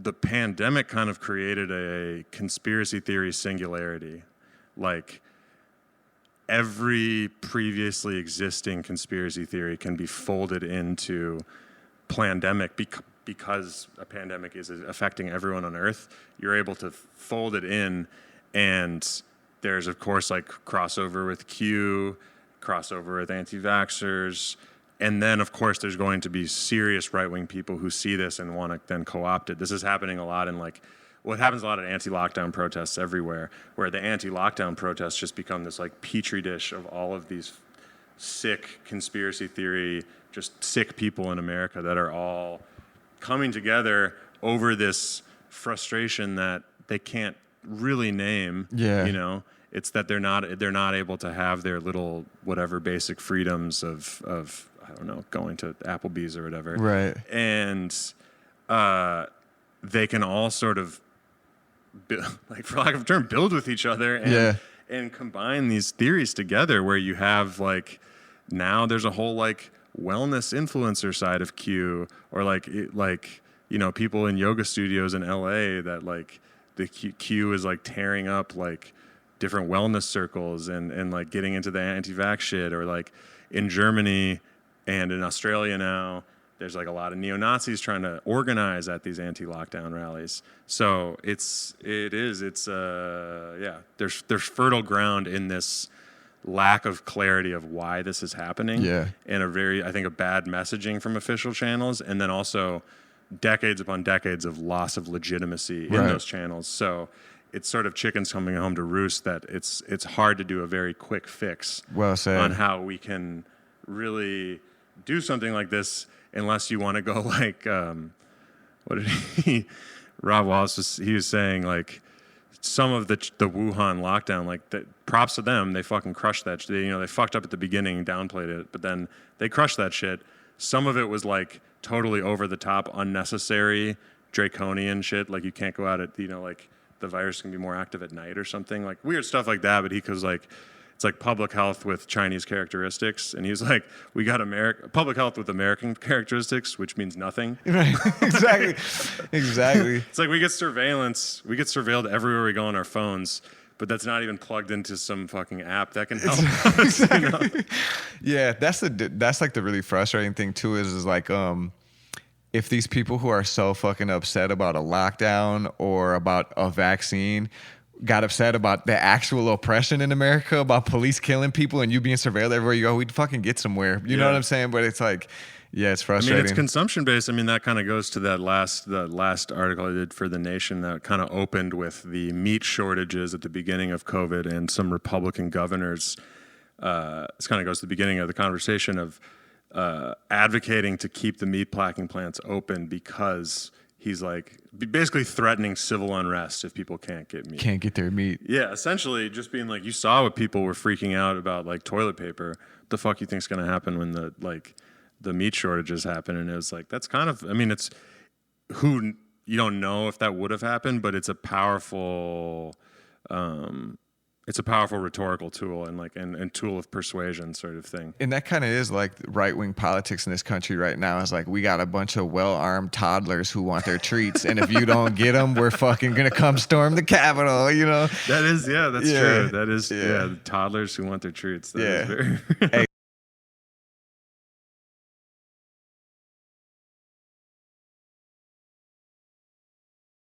the pandemic kind of created a conspiracy theory singularity. Like, every previously existing conspiracy theory can be folded into plandemic because a pandemic is affecting everyone on Earth. You're able to fold it in, and there's, of course, like crossover with Q, crossover with anti-vaxxers, and then, of course, there's going to be serious right-wing people who see this and want to then co-opt it. This is happening a lot in, like, well, it happens a lot at anti-lockdown protests everywhere, where the anti-lockdown protests just become this, like, petri dish of all of these sick conspiracy theory, just sick people in America that are all coming together over this frustration that they can't really name. Yeah. You know, it's that they're not able to have their little whatever basic freedoms of I don't know, going to Applebee's or whatever. Right. And they can all sort of, like, for lack of a term, build with each other and combine these theories together, where you have, like, now there's a whole, like, wellness influencer side of Q, or like you know, people in yoga studios in LA that, like, the Q is, like, tearing up, like, different wellness circles and like getting into the anti-vax shit, or like in Germany and in Australia now, there's like a lot of neo-Nazis trying to organize at these anti-lockdown rallies. So there's fertile ground in this lack of clarity of why this is happening. Yeah. And I think a bad messaging from official channels, and then also decades upon decades of loss of legitimacy in those channels. So it's sort of chickens coming home to roost that it's hard to do a very quick fix on how we can really do something like this, unless you want to go like, Rob Wallace was saying, like, some of the Wuhan lockdown, like, props to them, they fucking crushed that. They fucked up at the beginning, downplayed it, but then they crushed that shit. Some of it was like totally over the top, unnecessary, draconian shit. Like, you can't go out at, like, the virus can be more active at night or something, like weird stuff like that. But he goes, like, it's like public health with Chinese characteristics, and he's like, we got public health with American characteristics, which means nothing. Right. Exactly. It's like we get surveilled everywhere we go on our phones, but that's not even plugged into some fucking app that can help us. Exactly. You know? Yeah, that's like the really frustrating thing too. Is like, if these people who are so fucking upset about a lockdown or about a vaccine got upset about the actual oppression in America, about police killing people and you being surveilled everywhere you go, we'd fucking get somewhere. You know what I'm saying? But it's like, yeah, it's frustrating. I mean, it's consumption based. I mean, that kind of goes to the last article I did for The Nation that kind of opened with the meat shortages at the beginning of COVID, and some Republican governors. This kind of goes to the beginning of the conversation of advocating to keep the meat packing plants open, because he's like basically threatening civil unrest if people can't get meat. Can't get their meat. Yeah, essentially just being like, you saw what people were freaking out about, like toilet paper. What the fuck you think's going to happen when the meat shortages happen? And it was like, that's kind of, I mean, you don't know if that would have happened, but it's a powerful rhetorical tool and tool of persuasion sort of thing. And that kind of is like right-wing politics in this country right now. It's like, we got a bunch of well-armed toddlers who want their treats, and if you don't get them, we're fucking gonna come storm the Capitol, you know? That is, that's true. That is, the toddlers who want their treats. That is very...